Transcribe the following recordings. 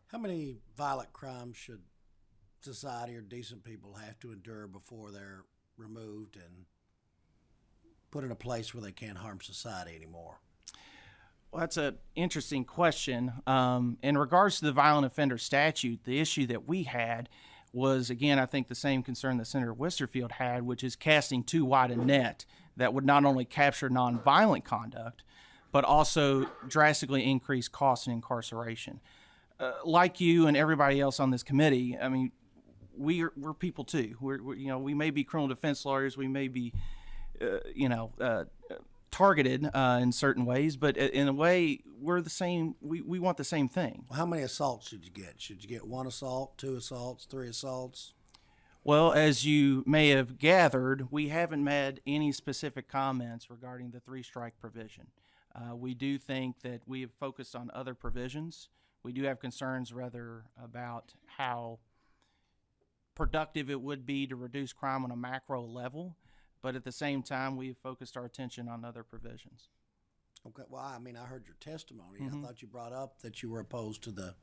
How many violent crimes should society or decent people have to endure before they're removed and put in a place where they can't harm society anymore? Well, that's an interesting question. In regards to the violent offender statute, the issue that we had was, again, I think the same concern that Senator Westerfield had, which is casting too wide a net that would not only capture nonviolent conduct, but also drastically increase costs and incarceration. Like you and everybody else on this committee, I mean, we're people too. We may be criminal defense lawyers, we may be, targeted in certain ways, but in a way, we're the same. We want the same thing. Well, how many assaults should you get? Should you get one assault, two assaults, three assaults? Well, as you may have gathered, we haven't made any specific comments regarding the three-strike provision. We do think that we have focused on other provisions. We do have concerns rather about how productive it would be to reduce crime on a macro level, but at the same time, we have focused our attention on other provisions. Okay. Well, I mean, I heard your testimony. I thought you brought up that you were opposed to the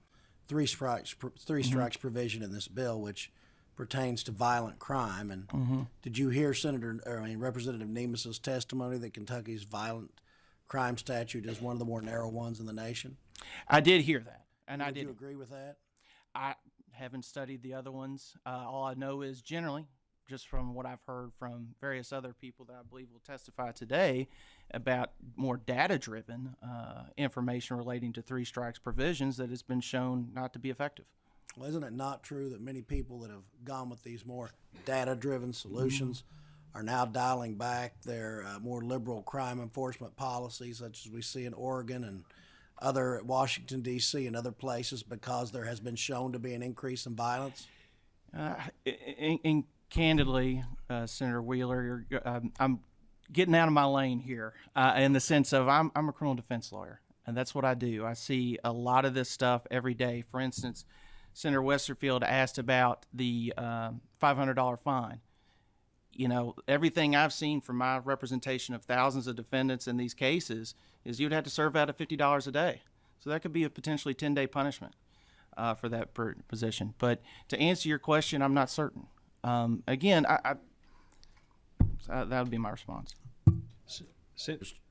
three strikes provision in this bill, which pertains to violent crime. And did you hear Representative Nemus's testimony that Kentucky's violent crime statute is one of the more narrow ones in the nation? I did hear that, and Did you agree with that? I haven't studied the other ones. All I know is generally, just from what I've heard from various other people that I believe will testify today about more data-driven information relating to three strikes provisions, that it's been shown not to be effective. Well, isn't it not true that many people that have gone with these more data-driven solutions are now dialing back their more liberal crime enforcement policies, such as we see in Oregon and other Washington, D.C. and other places, because there has been shown to be an increase in violence? Candidly, Senator Wheeler, I'm getting out of my lane here in the sense of I'm a criminal defense lawyer, and that's what I do. I see a lot of this stuff every day. For instance, Senator Westerfield asked about the $500 fine. You know, everything I've seen from my representation of thousands of defendants in these cases is you'd have to serve out at $50 a day. So that could be a potentially 10-day punishment for that position. But to answer your question, I'm not certain. Again, that would be my response.